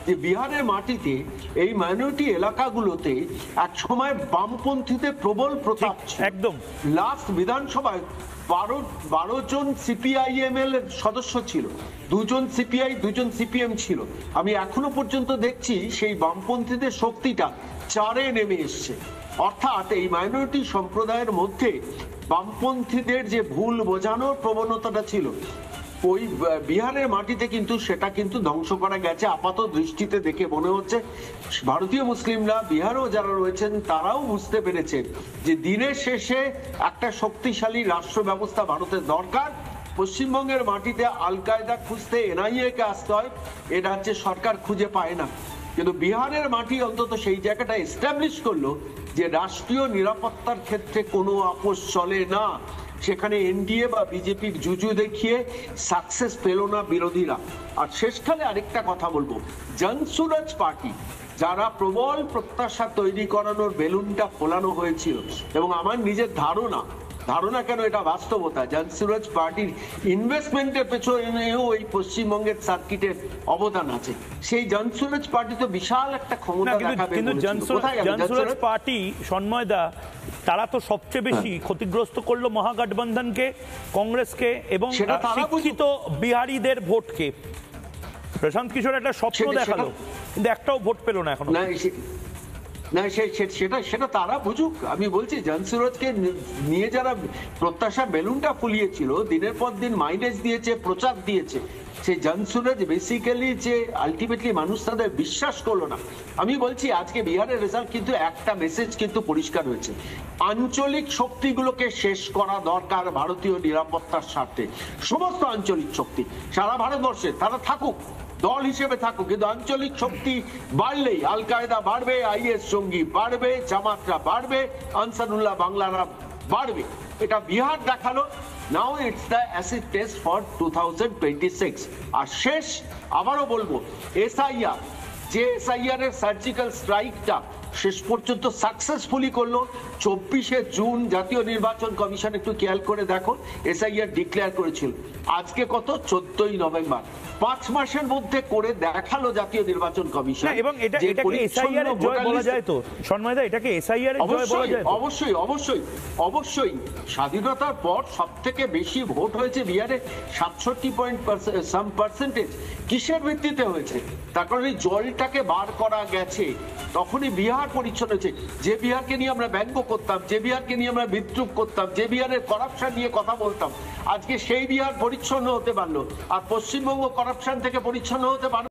যে বিহারের মাটিতে এই মাইনরিটি এলাকাগুলোতে এক সময় বামপন্থীদের প্রবল প্রতাপ ছিল। একদম লাস্ট বিধানসভায় 12 জন সিপিআইএমএল এর সদস্য ছিল, 2 জন সিপিআই 2 জন সিপিএম ছিল। আমি এখনো পর্যন্ত দেখছি সেই বামপন্থীদের শক্তিটা 4-এ নেমে এসছে। অর্থাৎ এই মাইনরিটি সম্প্রদায়ের মধ্যে বামপন্থীদের যে ভুল বোঝানোর প্রবণতাটা ছিল ওই বিহারের মাটিতে কিন্তু সেটা কিন্তু ধ্বংস করা গেছে আপাত দৃষ্টিতে দেখে মনে হচ্ছে। ভারতীয় মুসলিমরা বিহারেও যারা রয়েছেন তারাও বুঝতে পেরেছেন যে দিনের শেষে একটা শক্তিশালী রাষ্ট্র ব্যবস্থা ভারতের দরকার। পশ্চিমবঙ্গের মাটিতে আল কায়দা খুঁজতে এনআইএ কে আসতে হয়, এ রাজ্যে সরকার খুঁজে পায় না। কিন্তু বিহারের মাটি অন্তত সেই জায়গাটা এস্টাবলিশ করলো যে রাষ্ট্রীয় নিরাপত্তার ক্ষেত্রে কোনো আপোষ চলে না। সেখানে এনডিএ বা বিজেপির জুজু দেখিয়ে সাকসেস পেল না বিরোধীরা। আর শেষকালে আরেকটা কথা বলবো, জনসুরাজ পার্টি যারা প্রবল প্রত্যাশা তৈরি করানোর বেলুনটা ফোলানো হয়েছিল, এবং আমার নিজের ধারণা কেন এটা বাস্তবতা, জনসুরাজ পার্টির ইনভেস্টমেন্টের পেছনেও এই পশ্চিমবঙ্গের সার্কিটের অবদান আছে। সেই জনসুরাজ পার্টি তো বিশাল একটা ক্ষমতা দেখাবে, কিন্তু জনসুরাজ পার্টি সন্ময়দা তারা তো সবচেয়ে বেশি ক্ষতিগ্রস্ত করলো মহাগঠবন্ধনকে, কংগ্রেসকে এবং শিক্ষিত বিহারীদের ভোটকে। প্রশান্ত কিশোর একটা স্বপ্ন দেখালো কিন্তু একটাও ভোট পেল না এখনো। না সেটা তারা বুঝুক। আমি বলছি জনসুরাজকে নিয়ে যারা প্রত্যাশা বেলুনটা ফুলিয়েছিল, দিনের পর দিন মাইলেজ দিয়েছে, প্রচার দিয়েছে, সেই জনসুরাজ বেসিক্যালি যে আলটিমেটলি মানুষ তাদের বিশ্বাস করলো না। আমি বলছি আজকে বিহারের রেজাল্ট কিন্তু একটা মেসেজ কিন্তু পরিষ্কার হয়েছে, আঞ্চলিক শক্তিগুলোকে শেষ করা দরকার ভারতীয় নিরাপত্তার স্বার্থে। সমস্ত আঞ্চলিক শক্তি সারা ভারতবর্ষে তারা থাকুক, দল হিসেবে থাকুক, কিন্তু আঞ্চলিক শক্তি বাড়লেই আল কায়দা বাড়বে, আইএস জঙ্গি বাড়বে, জামাতরা বাড়বে, আনসারুল্লাহ বাংলারা বাড়বে। এটা বিহার দেখালো। Now it's the acid test for 2026। আর শেষ আবারও বলবো, এসআইআর যে এসআইআর এর সার্জিক্যাল স্ট্রাইকটা শেষ পর্যন্ত সাকসেসফুলি করলো। 24শে জুন জাতীয় নির্বাচন কমিশন, একটু খেয়াল করে দেখো, এসআইআর ডিক্লেয়ার করেছিল। আজকে কত, 14ই নভেম্বর। 5 মাসের মধ্যে করে দেখালো জাতীয় নির্বাচন কমিশন। এবং এটাকে এসআইআর এর জয় বলা যায় তো সন্ময়দা, এটাকে এসআইআর এর জয় বলা যায়? অবশ্যই স্বাধীনতার পর সবথেকে বেশি ভোট হয়েছে বিহারে, 67% কিসের ভিত্তিতে হয়েছে? তার কারণে জলটাকে বার করা গেছে, তখনই বিহার পরিচ্ছন্ন হয়েছে। যে বিহারকে নিয়ে আমরা ব্যঙ্গ করতাম, যে বিহারকে নিয়ে আমরা বিদ্রুপ করতাম, যে বিহারের করাপশন নিয়ে কথা বলতাম, আজকে সেই বিহার পরিচ্ছন্ন হতে পারলো। আর পশ্চিমবঙ্গ করাপশন থেকে পরিচ্ছন্ন হতে পারলো।